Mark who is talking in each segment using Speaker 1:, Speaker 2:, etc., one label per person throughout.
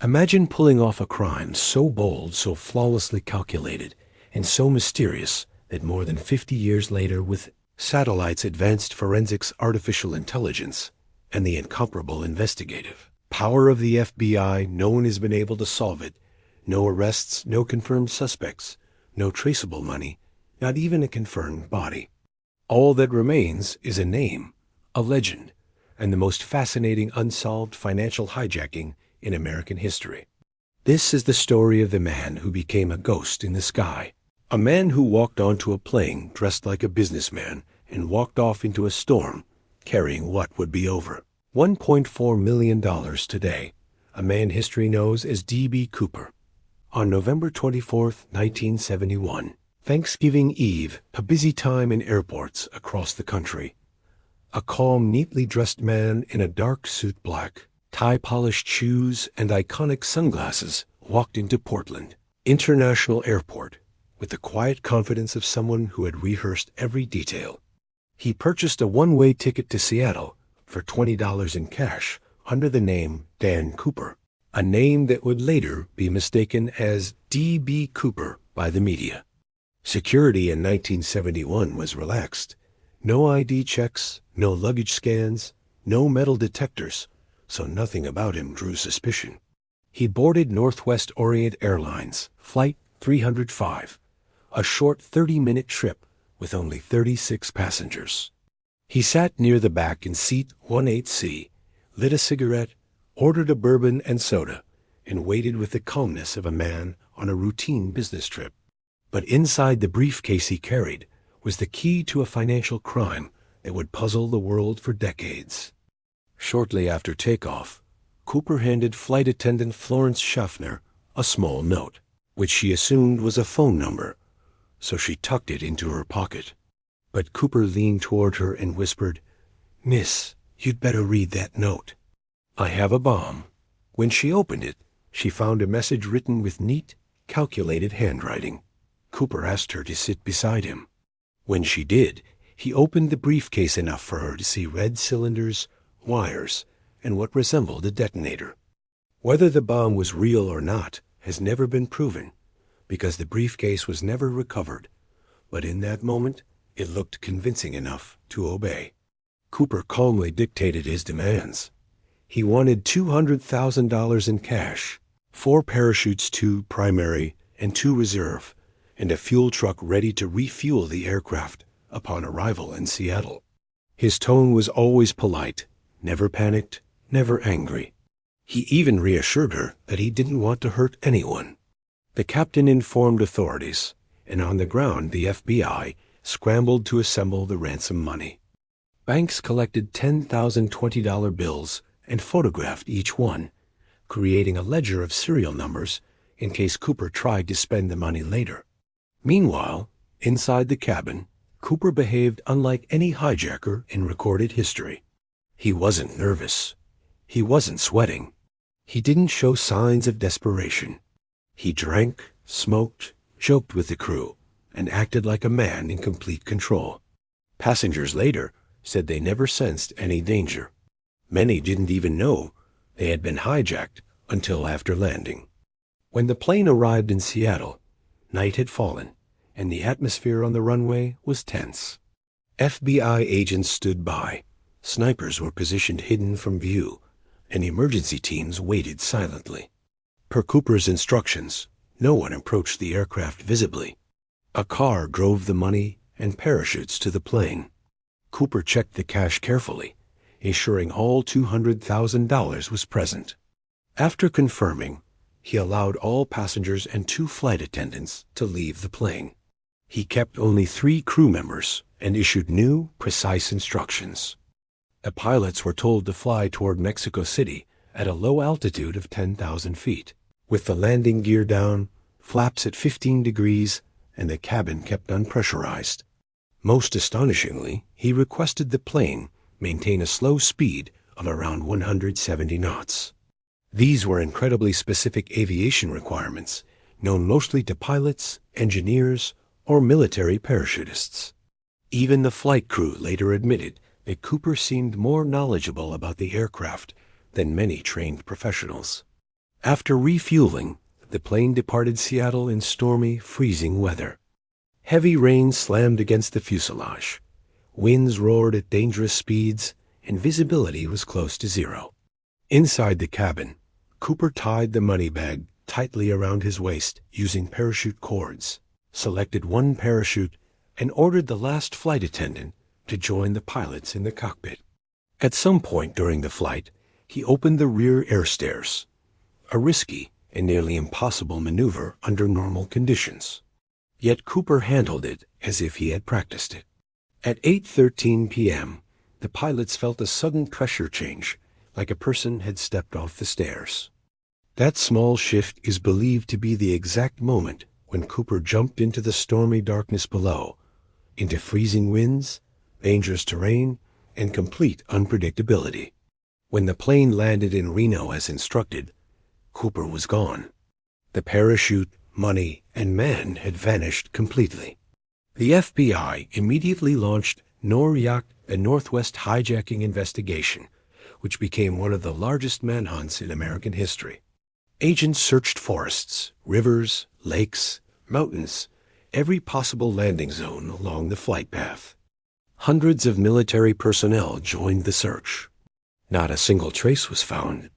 Speaker 1: Imagine pulling off a crime so bold, so flawlessly calculated, and so mysterious that more than 50 years later, with satellites, advanced forensics, artificial intelligence, and the incomparable investigative power of the FBI, no one has been able to solve it. No arrests, no confirmed suspects, no traceable money, not even a confirmed body. All that remains is a name, a legend, and the most fascinating unsolved financial hijacking in American history. This is the story of the man who became a ghost in the sky. A man who walked onto a plane dressed like a businessman and walked off into a storm, carrying what would be over $1.4 million today. A man history knows as D.B. Cooper. On November 24, 1971, Thanksgiving Eve, a busy time in airports across the country, a calm, neatly dressed man in a dark suit, black tie-polished shoes, and iconic sunglasses walked into Portland International Airport with the quiet confidence of someone who had rehearsed every detail. He purchased a one-way ticket to Seattle for $20 in cash under the name Dan Cooper, a name that would later be mistaken as D.B. Cooper by the media. Security in 1971 was relaxed. No ID checks, no luggage scans, no metal detectors, so nothing about him drew suspicion. He boarded Northwest Orient Airlines, Flight 305, a short 30-minute trip with only 36 passengers. He sat near the back in seat 18C, lit a cigarette, ordered a bourbon and soda, and waited with the calmness of a man on a routine business trip. But inside the briefcase he carried was the key to a financial crime that would puzzle the world for decades. Shortly after takeoff, Cooper handed flight attendant Florence Schaffner a small note, which she assumed was a phone number, so she tucked it into her pocket. But Cooper leaned toward her and whispered, "Miss, you'd better read that note. I have a bomb." When she opened it, she found a message written with neat, calculated handwriting. Cooper asked her to sit beside him. When she did, he opened the briefcase enough for her to see red cylinders, wires, and what resembled a detonator. Whether the bomb was real or not has never been proven, because the briefcase was never recovered, but in that moment, it looked convincing enough to obey. Cooper calmly dictated his demands. He wanted $200,000 in cash, 4 parachutes, 2 primary and 2 reserve, and a fuel truck ready to refuel the aircraft upon arrival in Seattle. His tone was always polite, never panicked, never angry. He even reassured her that he didn't want to hurt anyone. The captain informed authorities, and on the ground the FBI scrambled to assemble the ransom money. Banks collected 10,000 $20 bills and photographed each one, creating a ledger of serial numbers in case Cooper tried to spend the money later. Meanwhile, inside the cabin, Cooper behaved unlike any hijacker in recorded history. He wasn't nervous. He wasn't sweating. He didn't show signs of desperation. He drank, smoked, joked with the crew, and acted like a man in complete control. Passengers later said they never sensed any danger. Many didn't even know they had been hijacked until after landing. When the plane arrived in Seattle, night had fallen, and the atmosphere on the runway was tense. FBI agents stood by. Snipers were positioned hidden from view, and emergency teams waited silently. Per Cooper's instructions, no one approached the aircraft visibly. A car drove the money and parachutes to the plane. Cooper checked the cash carefully, ensuring all $200,000 was present. After confirming, he allowed all passengers and 2 flight attendants to leave the plane. He kept only 3 crew members and issued new, precise instructions. The pilots were told to fly toward Mexico City at a low altitude of 10,000 feet, with the landing gear down, flaps at 15 degrees, and the cabin kept unpressurized. Most astonishingly, he requested the plane maintain a slow speed of around 170 knots. These were incredibly specific aviation requirements, known mostly to pilots, engineers, or military parachutists. Even the flight crew later admitted that Cooper seemed more knowledgeable about the aircraft than many trained professionals. After refueling, the plane departed Seattle in stormy, freezing weather. Heavy rain slammed against the fuselage. Winds roared at dangerous speeds, and visibility was close to zero. Inside the cabin, Cooper tied the money bag tightly around his waist using parachute cords, selected one parachute, and ordered the last flight attendant to join the pilots in the cockpit. At some point during the flight, he opened the rear air stairs, a risky and nearly impossible maneuver under normal conditions. Yet Cooper handled it as if he had practiced it. At 8:13 p.m., the pilots felt a sudden pressure change, like a person had stepped off the stairs. That small shift is believed to be the exact moment when Cooper jumped into the stormy darkness below, into freezing winds, dangerous terrain, and complete unpredictability. When the plane landed in Reno as instructed, Cooper was gone. The parachute, money, and man had vanished completely. The FBI immediately launched North a Northwest hijacking investigation, which became one of the largest manhunts in American history. Agents searched forests, rivers, lakes, mountains, every possible landing zone along the flight path. Hundreds of military personnel joined the search. Not a single trace was found.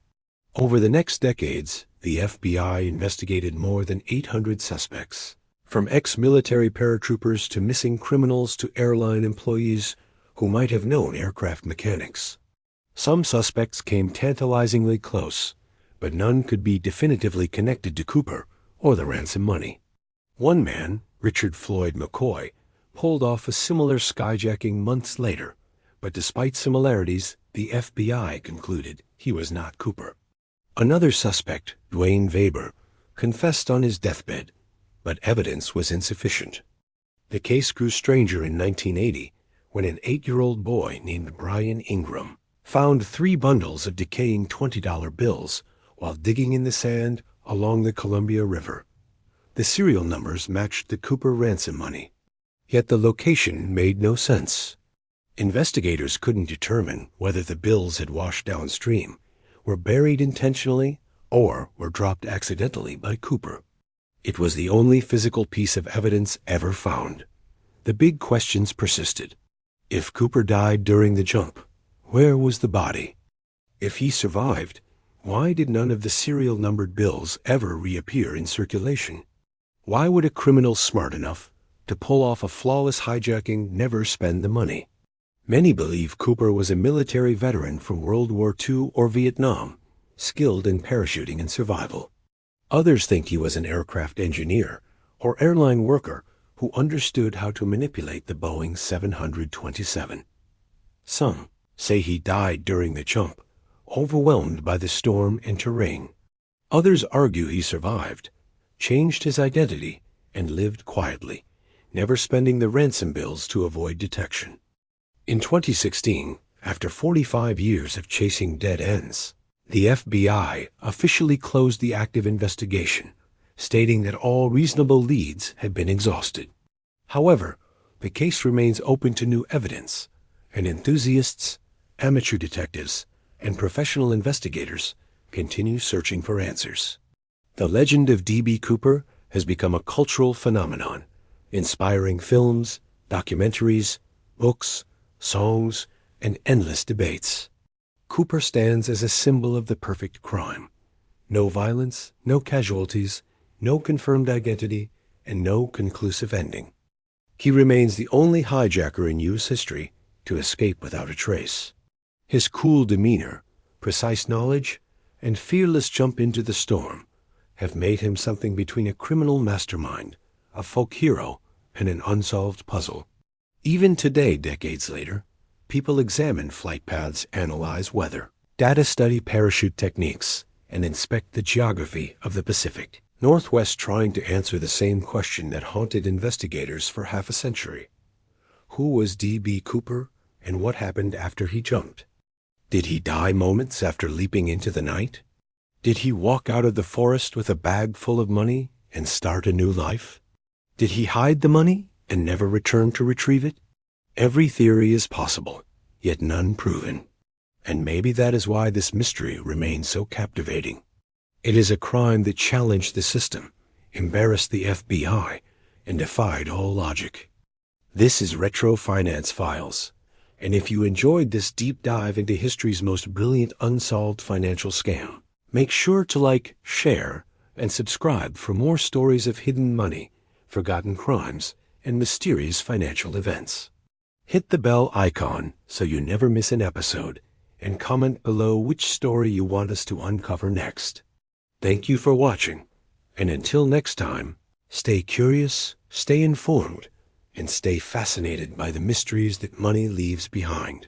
Speaker 1: Over the next decades, the FBI investigated more than 800 suspects, from ex-military paratroopers to missing criminals to airline employees who might have known aircraft mechanics. Some suspects came tantalizingly close, but none could be definitively connected to Cooper or the ransom money. One man, Richard Floyd McCoy, pulled off a similar skyjacking months later, but despite similarities, the FBI concluded he was not Cooper. Another suspect, Dwayne Weber, confessed on his deathbed, but evidence was insufficient. The case grew stranger in 1980 when an 8-year-old boy named Brian Ingram found 3 bundles of decaying $20 bills while digging in the sand along the Columbia River. The serial numbers matched the Cooper ransom money, yet the location made no sense. Investigators couldn't determine whether the bills had washed downstream, were buried intentionally, or were dropped accidentally by Cooper. It was the only physical piece of evidence ever found. The big questions persisted. If Cooper died during the jump, where was the body? If he survived, why did none of the serial numbered bills ever reappear in circulation? Why would a criminal smart enough to pull off a flawless hijacking never spend the money? Many believe Cooper was a military veteran from World War II or Vietnam, skilled in parachuting and survival. Others think he was an aircraft engineer or airline worker who understood how to manipulate the Boeing 727. Some say he died during the jump, overwhelmed by the storm and terrain. Others argue he survived, changed his identity, and lived quietly, never spending the ransom bills to avoid detection. In 2016, after 45 years of chasing dead ends, the FBI officially closed the active investigation, stating that all reasonable leads had been exhausted. However, the case remains open to new evidence, and enthusiasts, amateur detectives, and professional investigators continue searching for answers. The legend of D.B. Cooper has become a cultural phenomenon, inspiring films, documentaries, books, songs, and endless debates. Cooper stands as a symbol of the perfect crime. No violence, no casualties, no confirmed identity, and no conclusive ending. He remains the only hijacker in U.S. history to escape without a trace. His cool demeanor, precise knowledge, and fearless jump into the storm have made him something between a criminal mastermind, a folk hero, and an unsolved puzzle. Even today, decades later, people examine flight paths, analyze weather, data study parachute techniques, and inspect the geography of the Pacific Northwest, trying to answer the same question that haunted investigators for half a century. Who was D.B. Cooper, and what happened after he jumped? Did he die moments after leaping into the night? Did he walk out of the forest with a bag full of money and start a new life? Did he hide the money and never return to retrieve it? Every theory is possible, yet none proven. And maybe that is why this mystery remains so captivating. It is a crime that challenged the system, embarrassed the FBI, and defied all logic. This is Retro Finance Files, and if you enjoyed this deep dive into history's most brilliant unsolved financial scam, make sure to like, share, and subscribe for more stories of hidden money, forgotten crimes, and mysterious financial events. Hit the bell icon so you never miss an episode, and comment below which story you want us to uncover next. Thank you for watching, and until next time, stay curious, stay informed, and stay fascinated by the mysteries that money leaves behind.